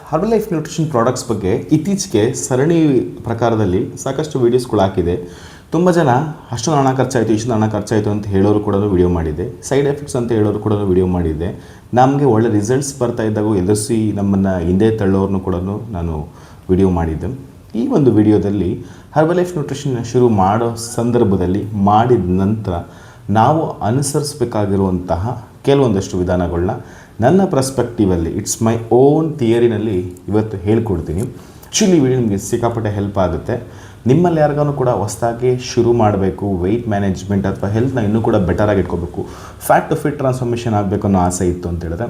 Herbal life nutrition products ಬಗ್ಗೆ ಇತ್ತೀಚೆಗೆ ಸರಣಿ ಪ್ರಕಾರದಲ್ಲಿ ಸಾಕಷ್ಟು ವೀಡಿಯೋಸ್ಗಳು ಹಾಕಿದೆ. ತುಂಬ ಜನ ಅಷ್ಟೊಂದು ಹಣ ಖರ್ಚಾಯಿತು, ಇಷ್ಟೊಂದು ಹಣ ಖರ್ಚಾಯಿತು ಅಂತ ಹೇಳೋರು ಕೂಡ ವಿಡಿಯೋ ಮಾಡಿದ್ದೆ. ಸೈಡ್ ಎಫೆಕ್ಟ್ಸ್ ಅಂತ ಹೇಳೋರು ಕೂಡ ವಿಡಿಯೋ ಮಾಡಿದ್ದೆ. ನಮಗೆ ಒಳ್ಳೆ ರಿಸಲ್ಟ್ಸ್ ಬರ್ತಾ ಇದ್ದಾಗ ಎದುರಿಸಿ ನಮ್ಮನ್ನು ಹಿಂದೆ ತಳ್ಳೋರ್ನು ಕೂಡ ನಾನು ವಿಡಿಯೋ ಮಾಡಿದ್ದೆ. ಈ ಒಂದು ವಿಡಿಯೋದಲ್ಲಿ ಹರ್ಬಲ್ ಲೈಫ್ ನ್ಯೂಟ್ರಿಷನ್ ಶುರು ಮಾಡೋ ಸಂದರ್ಭದಲ್ಲಿ ಮಾಡಿದ ನಂತರ ನಾವು ಅನುಸರಿಸಬೇಕಾಗಿರುವಂತಹ ಕೆಲವೊಂದಷ್ಟು ವಿಧಾನಗಳನ್ನ ನನ್ನ ಪರ್ಸ್ಪೆಕ್ಟಿವಲ್ಲಿ ಇಟ್ಸ್ ಮೈ ಓನ್ ಥಿಯರಿನಲ್ಲಿ ಇವತ್ತು ಹೇಳ್ಕೊಡ್ತೀನಿ. ಆ್ಯಕ್ಚುಲಿ ವಿಡಿಯೋ ನಿಮಗೆ ಸಿಕ್ಕಾಪಟ್ಟೆ ಹೆಲ್ಪ್ ಆಗುತ್ತೆ. ನಿಮ್ಮಲ್ಲಿ ಯಾರಿಗಾನು ಕೂಡ ಹೊಸದಾಗಿ ಶುರು ಮಾಡಬೇಕು, ವೆಯ್ಟ್ ಮ್ಯಾನೇಜ್ಮೆಂಟ್ ಅಥವಾ ಹೆಲ್ತ್ನ ಇನ್ನೂ ಕೂಡ ಬೆಟರಾಗಿ ಇಟ್ಕೋಬೇಕು, ಫ್ಯಾಟ್ ಟು ಫಿಟ್ ಟ್ರಾನ್ಸ್ಫಾರ್ಮೇಷನ್ ಆಗಬೇಕು ಅನ್ನೋ ಆಸೆ ಇತ್ತು ಅಂತ ಹೇಳಿದ್ರೆ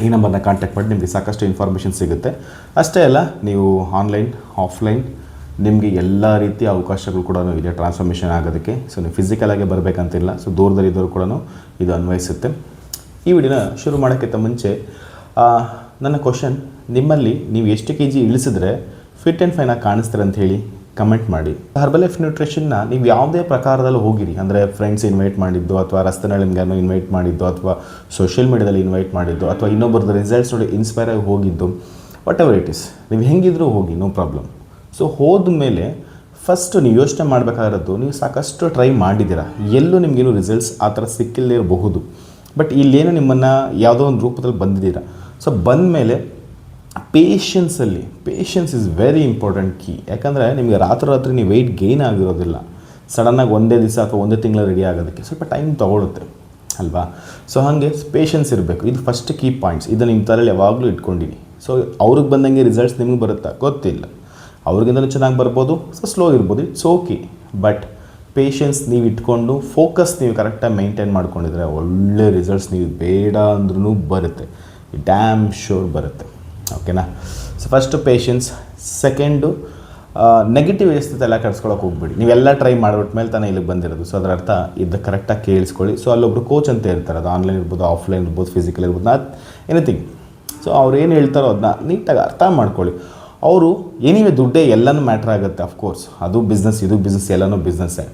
ಈ ನಂಬರ್ನ ಕಾಂಟ್ಯಾಕ್ಟ್ ಮಾಡಿ ನಿಮಗೆ ಸಾಕಷ್ಟು ಇನ್ಫಾರ್ಮೇಷನ್ ಸಿಗುತ್ತೆ. ಅಷ್ಟೇ ಅಲ್ಲ, ನೀವು ಆನ್ಲೈನ್ ಆಫ್ಲೈನ್ ನಿಮಗೆ ಎಲ್ಲ ರೀತಿಯ ಅವಕಾಶಗಳು ಕೂಡ ಇದೆ ಟ್ರಾನ್ಸ್ಫಾರ್ಮೇಷನ್ ಆಗೋದಕ್ಕೆ. ಸೊ ನೀವು ಫಿಸಿಕಲಾಗಿ ಬರಬೇಕಂತಿಲ್ಲ. ಸೊ ದೂರದಲ್ಲಿದ್ದವರು ಕೂಡ ಇದು ಅನ್ವಯಿಸುತ್ತೆ. ಈ ವಿಡಿಯೋನ ಶುರು ಮಾಡೋಕ್ಕಿಂತ ಮುಂಚೆ ನನ್ನ ಕ್ವಶನ್, ನಿಮ್ಮಲ್ಲಿ ನೀವು ಎಷ್ಟು kg ಇಳಿಸಿದ್ರೆ ಫಿಟ್ ಆ್ಯಂಡ್ ಫೈನಾಗಿ ಕಾಣಿಸ್ತಾರೆ ಅಂತ ಹೇಳಿ ಕಮೆಂಟ್ ಮಾಡಿ. ಹರ್ಬಲ್ ಲೈಫ್ ನ್ಯೂಟ್ರಿಷನ್ನ ನೀವು ಯಾವುದೇ ಪ್ರಕಾರದಲ್ಲಿ ಹೋಗಿರಿ, ಅಂದರೆ ಫ್ರೆಂಡ್ಸ್ ಇನ್ವೈಟ್ ಮಾಡಿದ್ದು ಅಥವಾ ರಸ್ತೆನಲ್ಲಿ ನಿಮ್ಗೆ ಇನ್ವೈಟ್ ಮಾಡಿದ್ದು ಅಥವಾ ಸೋಷಿಯಲ್ ಮೀಡಿಯಾದಲ್ಲಿ ಇನ್ವೈಟ್ ಮಾಡಿದ್ದು ಅಥವಾ ಇನ್ನೊಬ್ಬರದ್ದು ರಿಸಲ್ಟ್ಸ್ ನೋಡಿ ಇನ್ಸ್ಪೈರ್ ಆಗಿ ಹೋಗಿದ್ದು, ವಾಟ್ ಎವರ್ ಇಟ್ ಇಸ್, ನೀವು ಹೆಂಗಿದ್ರೂ ಹೋಗಿ, ನೋ ಪ್ರಾಬ್ಲಮ್. ಸೊ ಹೋದ ಮೇಲೆ ಫಸ್ಟ್ ನೀವು ಯೋಚನೆ ಮಾಡಬೇಕಾಗಿರೋದು, ನೀವು ಸಾಕಷ್ಟು ಟ್ರೈ ಮಾಡಿದ್ದೀರಾ, ಎಲ್ಲೂ ನಿಮಗೇನು ರಿಸಲ್ಟ್ಸ್ ಆ ಥರ ಸಿಕ್ಕಿಲ್ಲೇ ಇರಬಹುದು. ಬಟ್ ಇಲ್ಲೇನೋ ನಿಮ್ಮನ್ನು ಯಾವುದೋ ಒಂದು ರೂಪದಲ್ಲಿ ಬಂದಿದ್ದೀರಾ. ಸೊ ಬಂದ ಮೇಲೆ patience is very important key. ಯಾಕಂದರೆ ನಿಮಗೆ ರಾತ್ರಿ ನೀವು ವೆಯ್ಟ್ ಗೇನ್ ಆಗಿರೋದಿಲ್ಲ. ಸಡನ್ನಾಗಿ ಒಂದೇ ದಿವಸ ಅಥವಾ ಒಂದೇ ತಿಂಗಳು ರೆಡಿ ಆಗೋದಕ್ಕೆ ಸ್ವಲ್ಪ ಟೈಮ್ ತೊಗೊಳುತ್ತೆ ಅಲ್ವಾ. ಸೊ ಹಾಗೆ ಪೇಷನ್ಸ್ ಇರಬೇಕು. ಇದು ಫಸ್ಟ್ ಕೀ ಪಾಯಿಂಟ್ಸ್. ಇದು ನಿಮ್ಮ ತಲೆಯಲ್ಲಿ ಯಾವಾಗಲೂ ಇಟ್ಕೊಂಡಿರಿ. ಸೊ ಅವ್ರಿಗೆ ಬಂದಂಗೆ ರಿಸಲ್ಟ್ಸ್ ನಿಮಗೆ ಬರುತ್ತಾ ಗೊತ್ತಿಲ್ಲ, ಅವ್ರಿಗಿಂತಲೂ ಚೆನ್ನಾಗಿ ಬರ್ಬೋದು, ಸೊ ಸ್ಲೋ ಇರ್ಬೋದು, ಇಟ್ಸ್ ಓಕೆ. ಬಟ್ ಪೇಷನ್ಸ್ ನೀವು ಇಟ್ಕೊಂಡು ಫೋಕಸ್ ನೀವು ಕರೆಕ್ಟಾಗಿ ಮೇಂಟೈನ್ ಮಾಡ್ಕೊಂಡಿದ್ರೆ ಒಳ್ಳೆ ರಿಸಲ್ಟ್ಸ್ ನೀವು ಬೇಡ ಅಂದ್ರೂ ಬರುತ್ತೆ, ಡ್ಯಾಮ್ ಶೋರ್ ಬರುತ್ತೆ. ಓಕೆನಾ. So first patience. Second, negative ಎಷ್ಟು ಎಲ್ಲ ಕಟ್ಸ್ಕೊಳಕ್ಕೆ ಹೋಗ್ಬೇಡಿ. ನೀವೆಲ್ಲ ಟ್ರೈ ಮಾಡಿಬಿಟ್ಟ ಮೇಲೆ ತಾನೇ ಇಲ್ಲಿಗೆ ಬಂದಿರೋದು. ಸೊ ಅದರ ಅರ್ಥ ಇದು ಕರೆಕ್ಟಾಗಿ ಕೇಳಿಸ್ಕೊಳ್ಳಿ. ಸೊ ಅಲ್ಲೊಬ್ರು ಕೋಚ್ ಅಂತ ಇರ್ತಾರೆ, ಅದು ಆನ್ಲೈನ್ ಇರ್ಬೋದು, ಆಫ್ಲೈನ್ ಇರ್ಬೋದು, ಫಿಸಿಕಲ್ ಇರ್ಬೋದು, ಎನಿಥಿಂಗ್. ಸೊ ಅವ್ರು ಏನು ಹೇಳ್ತಾರೋ ಅದನ್ನ ನೀಟಾಗಿ ಅರ್ಥ ಮಾಡ್ಕೊಳ್ಳಿ. ಅವರು ಏನಿವೆ ದುಡ್ಡೇ ಎಲ್ಲನೂ ಮ್ಯಾಟ್ರ್ ಆಗುತ್ತೆ, ಅಫ್ಕೋರ್ಸ್. ಅದು ಬಿಸ್ನೆಸ್, ಇದು ಬಿಸ್ನೆಸ್, ಎಲ್ಲನೂ ಬಿಸ್ನೆಸ್ಸೇ.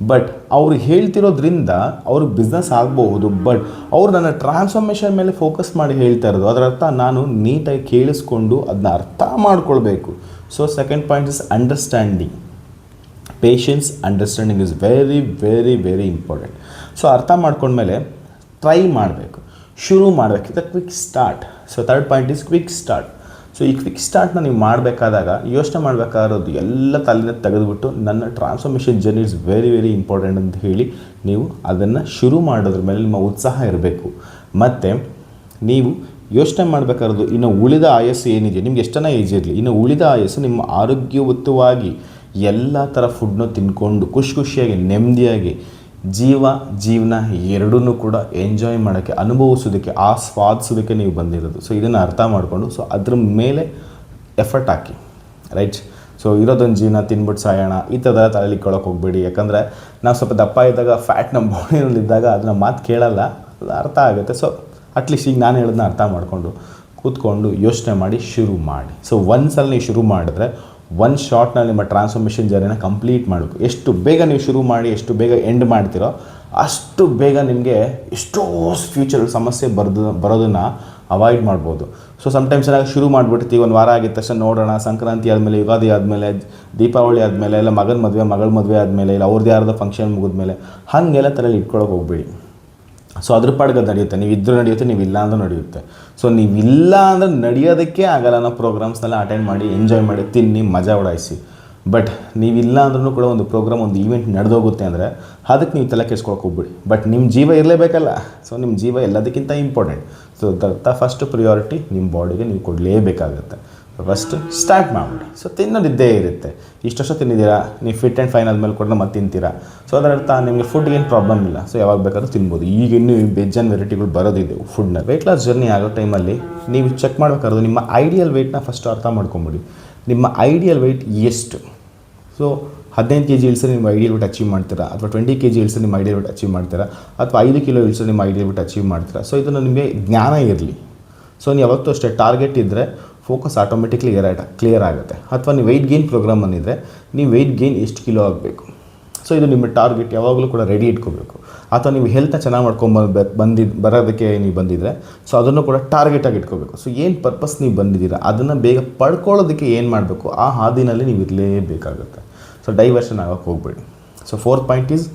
ಬಟ್ ಅವ್ರು ಹೇಳ್ತಿರೋದ್ರಿಂದ ಅವ್ರಿಗೆ ಬಿಸ್ನೆಸ್ ಆಗಬಹುದು. ಬಟ್ ಅವ್ರು ನನ್ನ ಟ್ರಾನ್ಸ್ಫಾರ್ಮೇಷನ್ ಮೇಲೆ ಫೋಕಸ್ ಮಾಡಿ ಹೇಳ್ತಾ ಇರೋದು, ಅದರ ಅರ್ಥ ನಾನು ನೀಟಾಗಿ ಕೇಳಿಸ್ಕೊಂಡು ಅದನ್ನ ಅರ್ಥ ಮಾಡ್ಕೊಳ್ಬೇಕು. So second point is understanding. Patience, understanding is very very very important. So ಅರ್ಥ ಮಾಡ್ಕೊಂಡ್ಮೇಲೆ ಟ್ರೈ ಮಾಡಬೇಕು, ಶುರು ಮಾಡಬೇಕು. ಇದು quick start. So third point is quick start. So ಈ ಕ್ವಿಕ್ ಸ್ಟಾರ್ಟ್ನ ನೀವು ಮಾಡಬೇಕಾದಾಗ ಯೋಚನೆ ಮಾಡಬೇಕಾಗಿರೋದು ಎಲ್ಲ ತಲೆನ ತೆಗೆದುಬಿಟ್ಟು ನನ್ನ transformation journey is very very important ಅಂತ ಹೇಳಿ ನೀವು ಅದನ್ನು ಶುರು ಮಾಡೋದ್ರ ಮೇಲೆ ನಿಮ್ಮ ಉತ್ಸಾಹ ಇರಬೇಕು. ಮತ್ತು ನೀವು ಯೋಚನೆ ಮಾಡಬೇಕಾಗಿರೋದು, ಇನ್ನು ಉಳಿದ ಆಯಸ್ಸು ಏನಿದೆ, ನಿಮ್ಗೆ ಎಷ್ಟನ ಏಜ್ ಇರಲಿ, ಇನ್ನು ಉಳಿದ ಆಯಸ್ಸು ನಿಮ್ಮ ಆರೋಗ್ಯಯುತವಾಗಿ ಎಲ್ಲ ಥರ ಫುಡ್ನ ತಿನ್ಕೊಂಡು ಖುಷಿಯಾಗಿ ನೆಮ್ಮದಿಯಾಗಿ ಜೀವನ ಎರಡನ್ನೂ ಕೂಡ ಎಂಜಾಯ್ ಮಾಡೋಕ್ಕೆ, ಅನುಭವಿಸೋದಕ್ಕೆ, ಆಸ್ವಾದಿಸೋದಕ್ಕೆ ನೀವು ಬಂದಿರೋದು. ಸೊ ಇದನ್ನು ಅರ್ಥ ಮಾಡಿಕೊಂಡು ಸೊ ಅದ್ರ ಮೇಲೆ ಎಫರ್ಟ್ ಹಾಕಿ, ರೈಟ್. ಸೊ ಇರೋದೊಂದು ಜೀವನ ತಿನ್ಬಿಟ್ಟು ಸಾಯೋಣ ಈ ಥರದ ತಲೆಯಲ್ಲಿ ಇಟ್ಕೊಳ್ಳೋಕೆ ಹೋಗಬೇಡಿ. ಯಾಕಂದರೆ ನಾವು ಸ್ವಲ್ಪ ದಪ್ಪ ಇದ್ದಾಗ ಫ್ಯಾಟ್ ನಮ್ಮ ಬಾಡಿಯಲ್ಲಿದ್ದಾಗ ಅದನ್ನ ಮಾತು ಕೇಳಲ್ಲ, ಅದು ಅರ್ಥ ಆಗುತ್ತೆ. ಸೊ ಅಟ್ಲೀಸ್ಟ್ ಈಗ ನಾನು ಹೇಳೋದನ್ನ ಅರ್ಥ ಮಾಡಿಕೊಂಡು ಕೂತ್ಕೊಂಡು ಯೋಚನೆ ಮಾಡಿ ಶುರು ಮಾಡಿ. ಸೊ ಒಂದ್ಸಲ ನೀವು ಶುರು ಮಾಡಿದ್ರೆ ಒನ್ ಶಾರ್ಟ್ನಲ್ಲಿ ನಿಮ್ಮ ಟ್ರಾನ್ಸ್ಫಾರ್ಮೇಷನ್ ಜರ್ನಿನ ಕಂಪ್ಲೀಟ್ ಮಾಡಬೇಕು. ಎಷ್ಟು ಬೇಗ ನೀವು ಶುರು ಮಾಡಿ ಎಷ್ಟು ಬೇಗ ಎಂಡ್ ಮಾಡ್ತೀರೋ ಅಷ್ಟು ಬೇಗ ನಿಮಗೆ ಎಷ್ಟೋ ಫ್ಯೂಚರ್ ಸಮಸ್ಯೆ ಬರೋದನ್ನು ಅವಾಯ್ಡ್ ಮಾಡ್ಬೋದು. ಸೊ ಸಮ್ಟೈಮ್ಸ್ ಏನಾಗ ಶುರು ಮಾಡಿಬಿಡ್ತೀವಿ, ಒಂದು ವಾರ ಆಗಿದ ತಕ್ಷಣ ನೋಡೋಣ, ಸಂಕ್ರಾಂತಿ ಆದಮೇಲೆ, ಯುಗಾದಿ ಆದಮೇಲೆ, ದೀಪಾವಳಿ ಆದಮೇಲೆ, ಇಲ್ಲ ಮಗನ ಮದುವೆ ಮಗಳ ಮದುವೆ ಆದಮೇಲೆ, ಇಲ್ಲ ಅವ್ರದ್ದು ಯಾರ್ದೋ ಫಂಕ್ಷನ್ ಮುಗಿದ್ಮೇಲೆ, ಹಾಗೆಲ್ಲ ತಲೆಯಲ್ಲಿ ಇಟ್ಕೊಳ್ಳೋಕೆ ಹೋಗ್ಬೇಡಿ. ಸೊ ಅದ್ರ ಪಾಡ್ಗೆ ಅದು ನಡೆಯುತ್ತೆ. ನೀವು ಇದ್ರೂ ನಡೆಯುತ್ತೆ, ನೀವು ಇಲ್ಲ ಅಂದ್ರೂ ನಡೆಯುತ್ತೆ. ಸೊ ನೀವಿಲ್ಲ ಅಂದರೆ ನಡೆಯೋದಕ್ಕೆ ಆಗಲ್ಲ. ನಾವು ಪ್ರೋಗ್ರಾಮ್ಸ್ನೆಲ್ಲ ಅಟೆಂಡ್ ಮಾಡಿ ಎಂಜಾಯ್ ಮಾಡಿ ತಿನ್ನಿ ಮಜಾ ಉಡಾಯಿಸಿ. ಬಟ್ ನೀವಿಲ್ಲ ಅಂದ್ರೂ ಕೂಡ ಒಂದು ಪ್ರೋಗ್ರಾಮ್, ಒಂದು ಈವೆಂಟ್ ನಡೆದೋಗುತ್ತೆ ಅಂದರೆ ಅದಕ್ಕೆ ನೀವು ತಲೆ ಕೆಡ್ಸ್ಕೊಳಕ್ಕೆ ಹೋಗ್ಬಿಡಿ. ಬಟ್ ನಿಮ್ಮ ಜೀವ ಇರಲೇಬೇಕಲ್ಲ. ಸೊ ನಿಮ್ಮ ಜೀವ ಎಲ್ಲದಕ್ಕಿಂತ ಇಂಪಾರ್ಟೆಂಟ್. ಸೊ ಫಸ್ಟ್ ಪ್ರಿಯಾರಿಟಿ ನಿಮ್ಮ ಬಾಡಿಗೆ ನೀವು ಕೊಡಲೇಬೇಕಾಗುತ್ತೆ. ಫಸ್ಟ್ ಸ್ಟಾರ್ಟ್ ಮಾಡಿಬಿಡಿ. ಸೊ ತಿನ್ನೋದಿದ್ದೇ ಇರುತ್ತೆ. ಇಷ್ಟು ವರ್ಷ ತಿಂದಿದ್ದೀರಾ, ನೀವು ಫಿಟ್ ಆ್ಯಂಡ್ ಫೈನ್ ಆದಮೇಲೆ ಕೂಡ ಮತ್ತೆ ತಿಂತೀರಾ. ಸೊ ಅದರ ಅರ್ಥ ನಿಮಗೆ ಫುಡ್ಗೆ ಏನು ಪ್ರಾಬ್ಲಮ್ ಇಲ್ಲ. ಸೊ ಯಾವಾಗ ಬೇಕಾದ್ರೂ ತಿನ್ಬೋದು. ಈಗ ಇನ್ನೂ ಬೇಜಾನ್ ವೆರೈಟಿಗಳು ಬರೋದಿದೆ ಫುಡ್ನ. ವೆಯ್ಟ್ ಲಾಸ್ ಜರ್ನಿ ಆಗೋ ಟೈಮಲ್ಲಿ ನೀವು ಚೆಕ್ ಮಾಡಬೇಕಾದ್ರೆ ನಿಮ್ಮ ಐಡಿಯಲ್ ವೆಯ್ಟ್ನ ಫಸ್ಟ್ ಅರ್ಥ ಮಾಡ್ಕೊಂಬಿಡಿ. ನಿಮ್ಮ ಐಡಿಯಲ್ ವೆಯ್ಟ್ ಎಷ್ಟು? ಸೊ 15 kg ಇಳಿಸಿದ್ರೆ ನಿಮ್ಮ ಐಡಿಯಲ್ ವೆಯ್ಟ್ ಅಚೀವ್ ಮಾಡ್ತೀರಾ, ಅಥವಾ 20 kg ಇಳಿಸಿದ್ರೆ ನಿಮ್ಮ ಐಡಿಯಲ್ ವೆಯ್ಟ್ ಅಚೀವ್ ಮಾಡ್ತೀರಾ, ಅಥವಾ 5 ಕಿಲೋ ಇಳಿಸಿದ್ರೆ ನಿಮ್ಮ ಐಡಿಯಲ್ ವೆಯ್ಟ್ ಅಚೀವ್ ಮಾಡ್ತೀರಾ. ಸೊ ಇದನ್ನು ನಿಮಗೆ ಜ್ಞಾನ ಇರಲಿ. ಸೊ ನೀವು ಯಾವತ್ತೂ ಅಷ್ಟೇ ಟಾರ್ಗೆಟ್ ಇದ್ದರೆ ಫೋಕಸ್ ಆಟೋಮೆಟಿಕ್ಲಿ ಕ್ಲಿಯರ್ ಆಗುತ್ತೆ. ಅಥವಾ ನೀವು ವೆಯ್ಟ್ ಗೇನ್ ಪ್ರೋಗ್ರಾಮ್ ಬಂದಿದ್ದರೆ ನೀವು ವೆಯ್ಟ್ ಗೇನ್ ಎಷ್ಟು ಕಿಲೋ ಆಗಬೇಕು. ಸೊ ಇದು ನಿಮ್ಮ ಟಾರ್ಗೆಟ್ ಯಾವಾಗಲೂ ಕೂಡ ರೆಡಿ ಇಟ್ಕೋಬೇಕು. ಅಥವಾ ನೀವು ಹೆಲ್ತ್ನ ಚೆನ್ನಾಗಿ ಬರೋದಕ್ಕೆ ನೀವು ಬಂದಿದ್ದರೆ ಸೊ ಅದನ್ನು ಕೂಡ ಟಾರ್ಗೆಟಾಗಿ ಇಟ್ಕೋಬೇಕು. ಸೊ ಏನು ಪರ್ಪಸ್ ನೀವು ಬಂದಿದ್ದೀರಾ ಅದನ್ನು ಬೇಗ ಪಡ್ಕೊಳ್ಳೋದಕ್ಕೆ ಏನು ಮಾಡಬೇಕು ಆ ಹಾದಿನಲ್ಲಿ ನೀವು ಇರಲೇಬೇಕಾಗುತ್ತೆ. ಸೊ ಡೈವರ್ಷನ್ ಆಗೋಕ್ಕೆ ಹೋಗಬೇಡಿ. So 4th point is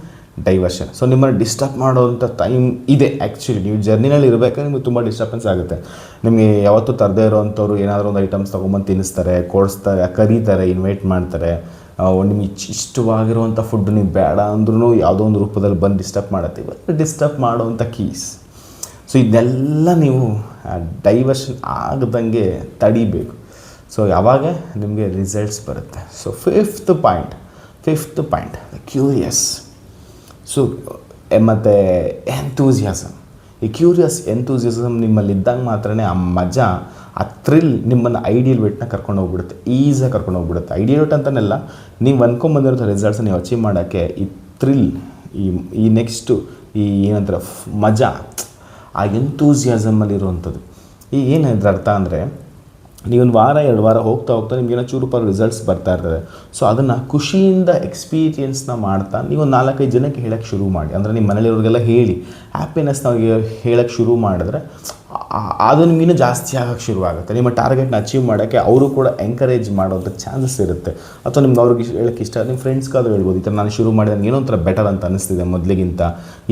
diversion. So ನಿಮ್ಮನ್ನು ಡಿಸ್ಟರ್ಬ್ ಮಾಡೋವಂಥ ಟೈಮ್ ಇದೆ. ಆ್ಯಕ್ಚುಲಿ ನೀವು ಜರ್ನಿನಲ್ಲಿ ಇರಬೇಕಾದ್ರೆ ನಿಮಗೆ ತುಂಬ ಡಿಸ್ಟರ್ಬೆನ್ಸ್ ಆಗುತ್ತೆ. ನಿಮಗೆ ಯಾವತ್ತೂ ತರದೇ ಇರೋವಂಥವ್ರು ಏನಾದರೂ ಒಂದು ಐಟಮ್ಸ್ ತೊಗೊಂಬಂದು ತಿನ್ನಿಸ್ತಾರೆ, ಕೊಡಿಸ್ತಾರೆ, ಕರೀತಾರೆ, ಇನ್ವೈಟ್ ಮಾಡ್ತಾರೆ. ನಿಮಗೆ ಇಷ್ಟವಾಗಿರುವಂಥ ಫುಡ್ ನೀವು ಬೇಡ ಅಂದ್ರೂ ಯಾವುದೋ ಒಂದು ರೂಪದಲ್ಲಿ ಬಂದು ಡಿಸ್ಟರ್ಬ್ ಮಾಡುತ್ತೆ. ಇವತ್ತು ಡಿಸ್ಟರ್ಬ್ ಮಾಡೋವಂಥ ಕೀಸ್. ಸೊ ಇದನ್ನೆಲ್ಲ ನೀವು ಡೈವರ್ಷನ್ ಆಗದಂಗೆ ತಡಿಬೇಕು. ಸೊ ಯಾವಾಗ ನಿಮಗೆ ರಿಸಲ್ಟ್ಸ್ ಬರುತ್ತೆ. So fifth point curious. So ಮತ್ತು ಎಂಥೂಸಿಯಾಸಮ್. ಈ ಕ್ಯೂರಿಯಸ್ ಎಂಥೂಸಿಯಾಸಮ್ ನಿಮ್ಮಲ್ಲಿದ್ದಾಗ ಮಾತ್ರ ಆ ಮಜಾ, ಆ ಥ್ರಿಲ್ ನಿಮ್ಮನ್ನು ಐಡಿಯಲ್ ವೇಟ್ನ ಕರ್ಕೊಂಡು ಹೋಗ್ಬಿಡುತ್ತೆ, ಈಸಿಯಾಗಿ ಕರ್ಕೊಂಡು ಹೋಗ್ಬಿಡುತ್ತೆ. ಐಡಿಯಲ್ ವೇಟ್ ಅಂತನೆಲ್ಲ ನೀವು ಅಂದ್ಕೊಂಬಂದಿರೋ ರಿಸಲ್ಟ್ಸ್ ನೀವು ಅಚೀವ್ ಮಾಡೋಕ್ಕೆ ಈ ಥ್ರಿಲ್, ಈ ನೆಕ್ಸ್ಟು ಈ ಏನಂತಾರೆ ಮಜಾ, ಆ ಎಂಥೂಸಿಯಾಸಮಲ್ಲಿರುವಂಥದ್ದು. ಈ ಏನು ಇದ್ರ ಅರ್ಥ ಅಂದರೆ ನೀವೊಂದು ವಾರ 2 ವಾರ ಹೋಗ್ತಾ ನಿಮಗೇನೋ ಚೂರು ರಿಸಲ್ಟ್ಸ್ ಬರ್ತಾ ಇರ್ತದೆ. ಸೊ ಅದನ್ನು ಖುಷಿಯಿಂದ ಎಕ್ಸ್ಪೀರಿಯೆನ್ಸ್ನ ಮಾಡ್ತಾ ನೀವು 4-5 ಜನಕ್ಕೆ ಹೇಳೋಕ್ಕೆ ಶುರು ಮಾಡಿ. ಅಂದರೆ ನಿಮ್ಮ ಮನೇಲಿರೋರಿಗೆಲ್ಲ ಹೇಳಿ ಹ್ಯಾಪಿನೆಸ್ನ ಹೇಳೋಕ್ಕೆ ಶುರು ಮಾಡಿದ್ರೆ ಅದು ನಿಮಗಿನ್ನೂ ಜಾಸ್ತಿ ಆಗೋಕ್ಕೆ ಶುರುವಾಗುತ್ತೆ. ನಿಮ್ಮ ಟಾರ್ಗೆಟ್ನ ಅಚೀವ್ ಮಾಡೋಕ್ಕೆ ಅವರು ಕೂಡ ಎಂಕರೇಜ್ ಮಾಡೋಂಥ ಚಾನ್ಸಸ್ ಇರುತ್ತೆ. ಅಥವಾ ನಿಮ್ಗೆ ಅವ್ರಿಗೆ ಹೇಳೋಕ್ಕೆ ಇಷ್ಟ, ನಿಮ್ಮ ಫ್ರೆಂಡ್ಸ್ಗಾದ್ರೂ ಹೇಳ್ಬೋದು, ಈ ಥರ ನಾನು ಶುರು ಮಾಡಿದಾಗ ಏನೋ ಒಂಥರ ಬೆಟರ್ ಅಂತ ಅನ್ನಿಸ್ತಿದೆ ಮೊದಲಿಗಿಂತ,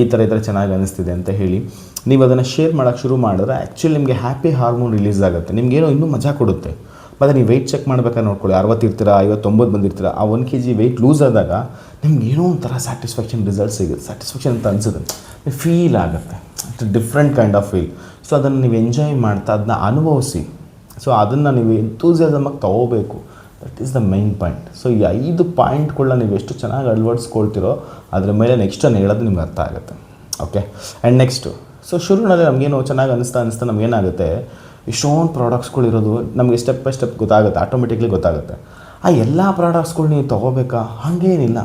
ಈ ಥರ ಚೆನ್ನಾಗಿ ಅನ್ನಿಸ್ತಿದೆ ಅಂತ ಹೇಳಿ ನೀವು ಅದನ್ನು ಶೇರ್ ಮಾಡೋಕ್ಕೆ ಶುರು ಮಾಡಿದ್ರೆ ಆ್ಯಕ್ಚುಲಿ ನಿಮಗೆ ಹ್ಯಾಪಿ ಹಾರ್ಮೋನ್ ರಿಲೀಸ್ ಆಗುತ್ತೆ. ನಿಮಗೇನೋ ಇನ್ನೂ ಮಜಾ ಕೊಡುತ್ತೆ. ಮತ್ತು ನೀವು ವೆಯ್ಟ್ ಚೆಕ್ ಮಾಡ್ಬೇಕಾದ್ರೆ ನೋಡ್ಕೊಳ್ಳಿ, 60 ಇರ್ತೀರಾ, 50-90 ಬಂದಿರ್ತೀರ. ಆ 1 kg ವೆಯ್ಟ್ ಲೂಸ್ ಆದಾಗ ನಿಮ್ಗೆ ಏನೋ ಒಂಥರ ಸ್ಯಾಟಿಸ್ಫ್ಯಾಕ್ಷನ್ ರಿಸಲ್ಟ್ ಸಿಗುತ್ತೆ, ಸ್ಯಾಟಿಸ್ಫ್ಯಾಕ್ಷನ್ ಅಂತ ಅನಿಸುತ್ತೆ, ಫೀಲ್ ಆಗುತ್ತೆ. It's different kind of feel. So ಅದನ್ನು ನೀವು ಎಂಜಾಯ್ ಮಾಡ್ತಾ ಅದನ್ನ ಅನುಭವಿಸಿ. ಸೊ ಅದನ್ನು ನೀವು ಎಂಥೂಸಿಯಾಸಮಾಗಿ ತೊಗೋಬೇಕು. That is the main point. So ಈ 5 ಪಾಯಿಂಟ್ಗಳನ್ನ ನೀವು ಎಷ್ಟು ಚೆನ್ನಾಗಿ ಅಳವಡಿಸ್ಕೊಳ್ತಿರೋ ಅದ್ರ ಮೇಲೆ ನೆಕ್ಸ್ಟ್ ನಾನು ಹೇಳೋದು ನಿಮ್ಗೆ ಅರ್ಥ ಆಗುತ್ತೆ. ಓಕೆ. ಆ್ಯಂಡ್ ನೆಕ್ಸ್ಟು, ಸೊ ಶುರುವಿನಲ್ಲಿ ನಮಗೇನು ಚೆನ್ನಾಗಿ ಅನ್ನಿಸ್ತಾ ನಮಗೇನಾಗುತ್ತೆ, ಇಷ್ಟೊಂದು ಪ್ರಾಡಕ್ಟ್ಸ್ಗಳಿರೋದು ನಮಗೆ ಸ್ಟೆಪ್ ಬೈ ಸ್ಟೆಪ್ ಗೊತ್ತಾಗುತ್ತೆ, ಆಟೋಮೆಟಿಕ್ಲಿ ಗೊತ್ತಾಗುತ್ತೆ. ಆ ಎಲ್ಲ ಪ್ರಾಡಕ್ಟ್ಸ್ಗಳು ನೀವು ತೊಗೋಬೇಕಾ? ಹಾಗೇನಿಲ್ಲ.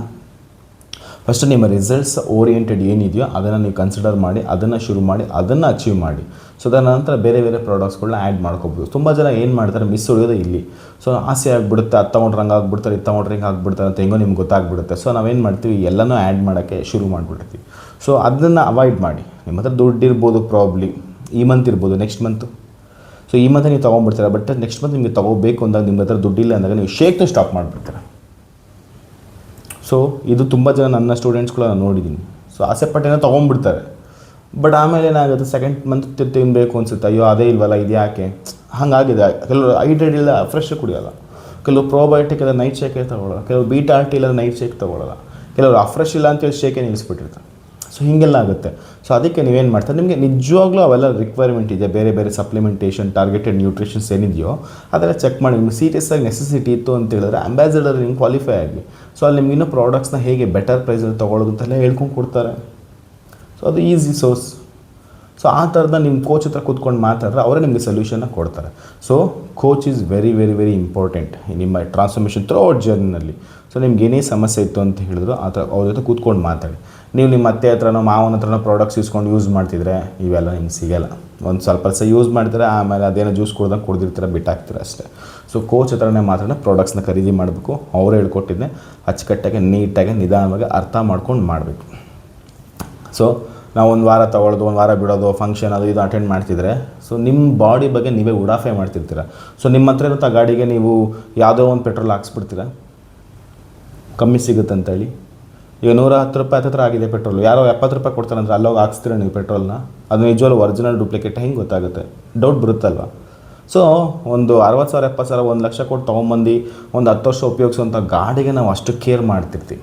ಫಸ್ಟ್ ನಿಮ್ಮ ರಿಸಲ್ಟ್ಸ್ ಓರಿಯೆಂಟೆಡ್ ಏನಿದೆಯೋ ಅದನ್ನು ನೀವು ಕನ್ಸಿಡರ್ ಮಾಡಿ, ಅದನ್ನು ಶುರು ಮಾಡಿ, ಅದನ್ನು ಅಚೀವ್ ಮಾಡಿ. ಸೊ ಅದರ ನಂತರ ಬೇರೆ ಪ್ರಾಡಕ್ಟ್ಸ್ಗಳನ್ನ ಆ್ಯಡ್ ಮಾಡ್ಕೋಬೋದು. ತುಂಬ ಜನ ಏನು ಮಾಡ್ತಾರೆ, ಮಿಸ್ ಹೊಡೆಯೋದೇ ಇಲ್ಲಿ. ಸೊ ಆಸೆ ಆಗಿಬಿಡುತ್ತೆ, ಅದು ತೊಗೊಂಡ್ರೆ ಹಂಗೆ ಆಗ್ಬಿಡ್ತಾರೆ, ಇದು ತೊಗೊಂಡ್ರೆ ಹಿಂಗೆ ಆಗ್ಬಿಡ್ತಾರೆ ಅಂತ ಹೆಂಗೋ ನಿಮ್ಗೆ ಗೊತ್ತಾಗ್ಬಿಡುತ್ತೆ. ಸೊ ನಾವೇನು ಮಾಡ್ತೀವಿ, ಎಲ್ಲನೂ ಆ್ಯಡ್ ಮಾಡೋಕ್ಕೆ ಶುರು ಮಾಡಿಬಿಡ್ತೀವಿ. ಸೊ ಅದನ್ನು ಅವಾಯ್ಡ್ ಮಾಡಿ. ನಿಮ್ಮ ಹತ್ರ ದುಡ್ಡು ಇರ್ಬೋದು, ಪ್ರಾಬ್ಲಿ ಈ ಮಂತ್ ಇರ್ಬೋದು, ನೆಕ್ಸ್ಟ್ ಮಂತು. ಸೊ ಈ ಮಂತ್ ನೀವು ತೊಗೊಂಡ್ಬಿಡ್ತೀರ, ಬಟ್ ನೆಕ್ಸ್ಟ್ ಮಂತ್ ನಿಮಗೆ ತೊಗೋಬೇಕು ಅಂದಾಗ ನಿಮ್ಮ ಹತ್ರ ದುಡ್ಡಿಲ್ಲ ಅಂದಾಗ ನೀವು ಶೇಕ್ನ ಸ್ಟಾಪ್ ಮಾಡಿಬಿಡ್ತೀರ. ಸೊ ಇದು ತುಂಬ ಜನ ನನ್ನ ಸ್ಟೂಡೆಂಟ್ಸ್ಗಳು ನಾನು ನೋಡಿದ್ದೀನಿ. ಸೊ ಆಸೆ ಪಟ್ಟೇನೋ ತೊಗೊಂಡ್ಬಿಡ್ತಾರೆ, ಬಟ್ ಆಮೇಲೆ ಏನಾಗುತ್ತೆ, ಸೆಕೆಂಡ್ ಮಂತ್ ತಿನ್ನಬೇಕು ಅನಿಸುತ್ತೆ, ಅಯ್ಯೋ ಅದೇ ಇಲ್ವಲ್ಲ, ಇದು ಯಾಕೆ ಹಾಗಾಗಿದೆ. ಕೆಲವರು ಹೈಡ್ರೇಟ್ ಇಲ್ಲ ಫ್ರೆಶ್ ಕುಡಿಯೋಲ್ಲ, ಕೆಲವರು ಪ್ರೋಬಯೋಟಿಕ್ ಇಲ್ಲ ನೈಟ್ ಶೇಕೇ ತೊಗೊಳ್ಳೋಲ್ಲ, ಕೆಲವರು ಬೀಟಾ ಆರ್ಟಿ ಇಲ್ಲ ನೈಟ್ ಶೇಕ್ ತೊಗೊಳ್ಳೋಲ್ಲ, ಕೆಲವರು ಫ್ರೆಶ್ ಇಲ್ಲ ಅಂತೇಳಿ ಶೇಕೆ ನಿಲ್ಲಿಸ್ಬಿಟ್ಟಿರ್ತಾರೆ. ಸೊ ಹೀಗೆಲ್ಲ ಆಗುತ್ತೆ. ಸೊ ಅದಕ್ಕೆ ನೀವೇನು ಮಾಡ್ತಾರೆ, ನಿಮಗೆ ನಿಜವಾಗ್ಲೂ ಅವೆಲ್ಲ ರಿಕ್ವೈರ್ಮೆಂಟ್ ಇದೆ, ಬೇರೆ ಸಪ್ಲಿಮೆಂಟೇಷನ್, ಟಾರ್ಗೆಟೆಡ್ ನ್ಯೂಟ್ರಿಷನ್ಸ್ ಏನಿದೆಯೋ ಅದೆಲ್ಲ ಚೆಕ್ ಮಾಡಿ. ನಿಮ್ಗೆ ಸೀರಿಯಸ್ ಆಗಿ ನೆಸೆಸಿಟಿ ಇತ್ತು ಅಂತ ಹೇಳಿದ್ರೆ ಅಂಬಾಸಿಡರ್ ನಿಮ್ಗೆ ಕ್ವಾಲಿಫೈ ಆಗಿ. ಸೊ ಅಲ್ಲಿ ನಿಮ್ಗೆ ಇನ್ನೂ ಪ್ರಾಡಕ್ಟ್ಸ್ನ ಹೇಗೆ ಬೆಟರ್ ಪ್ರೈಸಲ್ಲಿ ತೊಗೊಳ್ಳೋದು ಅಂತೆಲ್ಲ ಹೇಳ್ಕೊಂಡು ಕೊಡ್ತಾರೆ. ಸೊ ಅದು ಈಸಿ ಸೋರ್ಸ್. ಸೊ ಆ ಥರದ ನಿಮ್ಮ ಕೋಚ್ ಹತ್ರ ಕೂತ್ಕೊಂಡು ಮಾತಾಡಿದ್ರೆ ಅವರೇ ನಿಮಗೆ ಸೊಲ್ಯೂಷನ್ನ ಕೊಡ್ತಾರೆ. So coach is very important ನಿಮ್ಮ ಟ್ರಾನ್ಸ್ಫಾರ್ಮೇಷನ್ ಥ್ರೂ ಔಟ್ ಜರ್ನಿನಲ್ಲಿ. ಸೊ ನಿಮ್ಗೆ ಏನೇ ಸಮಸ್ಯೆ ಇತ್ತು ಅಂತ ಹೇಳಿದ್ರು ಆ ಥರ ಅವ್ರ ಜೊತೆ ಕೂತ್ಕೊಂಡು ಮಾತಾಡಿ. ನೀವು ನಿಮ್ಮ ಅತ್ತೆ ಹತ್ರನೋ ಮಾವನ ಹತ್ರನೋ ಪ್ರಾಡಕ್ಟ್ಸ್ ಇಸ್ಕೊಂಡು ಯೂಸ್ ಮಾಡ್ತಿದ್ರೆ ಇವೆಲ್ಲ ನಿಮ್ಗೆ ಸಿಗೋಲ್ಲ. ಒಂದು ಸ್ವಲ್ಪ ದಿವಸ ಯೂಸ್ ಮಾಡ್ತಾರೆ, ಆಮೇಲೆ ಅದೇನೋ ಜ್ಯೂಸ್ ಕುಡ್ದಂಗೆ ಕುಡ್ದಿರ್ತೀರ, ಬಿಟ್ಟಾಕ್ತೀರ ಅಷ್ಟೇ. ಸೊ ಕೋಚ್ ಹತ್ರನೇ ಮಾತ್ರ ಪ್ರಾಡಕ್ಟ್ಸ್ನ ಖರೀದಿ ಮಾಡಬೇಕು. ಅವರೇ ಹೇಳ್ಕೊಟ್ಟಿದ್ದೆ ಅಚ್ಚುಕಟ್ಟಾಗಿ, ನೀಟಾಗಿ, ನಿಧಾನವಾಗಿ ಅರ್ಥ ಮಾಡ್ಕೊಂಡು ಮಾಡಬೇಕು. ಸೊ ನಾವು 1 ವಾರ ತೊಗೊಳ್ಳೋದು, 1 ವಾರ ಬಿಡೋದು, ಫಂಕ್ಷನ್ ಅದು ಇದು ಅಟೆಂಡ್ ಮಾಡ್ತಿದ್ರೆ ಸೊ ನಿಮ್ಮ ಬಾಡಿ ಬಗ್ಗೆ ನೀವೇ ಉಡಾಫೆ ಮಾಡ್ತಿರ್ತೀರ. ಸೊ ನಿಮ್ಮ ಹತ್ರ ಇರುತ್ತೋ ಗಾಡಿಗೆ ನೀವು ಯಾವುದೋ ಒಂದು ಪೆಟ್ರೋಲ್ ಹಾಕ್ಸ್ಬಿಡ್ತೀರ, ಕಮ್ಮಿ ಸಿಗುತ್ತೆ ಅಂತೇಳಿ. ಈಗ 110 ರೂಪಾಯಿ ಹತ್ರ ಆಗಿದೆ ಪೆಟ್ರೋಲು, ಯಾರೋ 70 ರೂಪಾಯಿ ಕೊಡ್ತಾರೆ ಅಂದರೆ ಅಲ್ಲೋಗಿ ಹಾಕ್ಸ್ತೀರ ನೀವು ಪೆಟ್ರೋಲ್ನ. ಅದು ನಿಜವಾಗ್ಲೂ ಒರಿಜಿನಲ್ ಡೂಪ್ಲಿಕೇಟ್ ಹೆಂಗೆ ಗೊತ್ತಾಗುತ್ತೆ? ಡೌಟ್ ಬರುತ್ತಲ್ವ? ಸೊ ಒಂದು 60,000 70,000 1 ಲಕ್ಷ ಕೊಟ್ಟು ತೊಗೊಂಬಂದು ಒಂದು 10 ವರ್ಷ ಉಪಯೋಗಿಸುವಂಥ ಗಾಡಿಗೆ ನಾವು ಅಷ್ಟು ಕೇರ್ ಮಾಡ್ತಿರ್ತೀವಿ.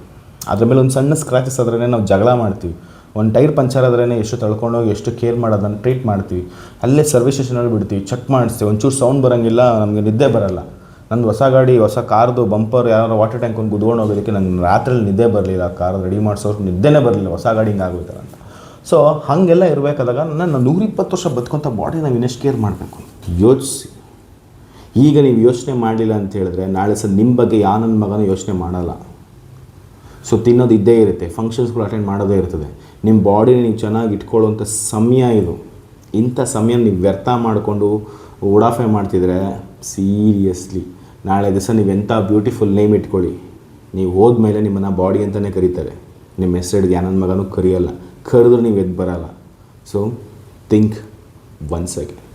ಅದ್ರ ಮೇಲೆ ಒಂದು ಸಣ್ಣ ಸ್ಕ್ರಾಚಸ್ ಆದ್ರೇ ನಾವು ಜಗಳ ಮಾಡ್ತೀವಿ. ಒಂದು ಟೈರ್ ಪಂಚರ್ ಆದ್ರೇ ಎಷ್ಟು ತಳ್ಕೊಂಡೋಗಿ ಎಷ್ಟು ಕೇರ್ ಮಾಡೋದನ್ನು ಟ್ರೀಟ್ ಮಾಡ್ತೀವಿ. ಅಲ್ಲೇ ಸರ್ವಿಸ್ ಸ್ಟೇಷನಲ್ಲಿ ಬಿಡ್ತೀವಿ, ಚೆಕ್ ಮಾಡಿಸ್ತೀವಿ. ಒಂಚೂರು ಸೌಂಡ್ ಬರೋಂಗಿಲ್ಲ, ನಮಗೆ ನಿದ್ದೆ ಬರೋಲ್ಲ. ನಂದು ಹೊಸ ಗಾಡಿ, ಹೊಸ ಕಾರ್ದು ಬಂಪರ್ ಯಾರು ವಾಟರ್ ಟ್ಯಾಂಕ್ ಒಂದು ಗುದ್ಕೊಂಡು ಹೋಗೋದಕ್ಕೆ ನಂಗೆ ರಾತ್ರಿಯಲ್ಲಿ ನಿದ್ದೆ ಬರಲಿಲ್ಲ. ಕಾರ್ ರೆಡಿ ಮಾಡಿಸೋರು ನಿದ್ದೆನೇ ಬರಲಿಲ್ಲ, ಹೊಸ ಗಾಡಿ ಹಿಂಗೆ ಆಗುತ್ತೆ ಅಂತ. ಸೊ ಹಾಗೆಲ್ಲ ಇರಬೇಕಾದಾಗ ನಾನು 120 ವರ್ಷ ಬದುಕೊಂಥ ಬಾಡಿ ನಾವು ಇನ್ನೆಷ್ಟು ಕೇರ್ ಮಾಡಬೇಕು ಯೋಚಿಸಿ. ಈಗ ನೀವು ಯೋಚನೆ ಮಾಡಲಿಲ್ಲ ಅಂತ ಹೇಳಿದ್ರೆ ನಾಳೆ ಸಹ ನಿಮ್ಮ ಬಗ್ಗೆ ನನ್ನ ಮಗನೂ ಯೋಚನೆ ಮಾಡಲ್ಲ. ಸೊ ತಿನ್ನೋದು ಇದ್ದೇ ಇರುತ್ತೆ, ಫಂಕ್ಷನ್ಸ್ಗಳು ಅಟೆಂಡ್ ಮಾಡೋದೇ ಇರ್ತದೆ. ನಿಮ್ಮ ಬಾಡಿನ ನೀವು ಚೆನ್ನಾಗಿ ಇಟ್ಕೊಳ್ಳುವಂಥ ಸಮಯ ಇದು. ಇಂಥ ಸಮಯ ನೀವು ವ್ಯರ್ಥ ಮಾಡಿಕೊಂಡು ಉಡಾಫೆ ಮಾಡ್ತಿದ್ರೆ ಸೀರಿಯಸ್ಲಿ ನಾಳೆ ದಿವಸ ನೀವು ಎಂಥ ಬ್ಯೂಟಿಫುಲ್ ನೇಮ್ ಇಟ್ಕೊಳ್ಳಿ, ನೀವು ಹೋದ್ಮೇಲೆ ನಿಮ್ಮನ್ನು ಬಾಡಿ ಅಂತಲೇ ಕರೀತಾರೆ. ನಿಮ್ಮ ಹೆಸರು ಹಿಡಿದು ನನ್ನ ಮಗನೂ ಕರೆದ್ರು ನೀವು ಎದ್ದು ಬರಲ್ಲ. So think once again.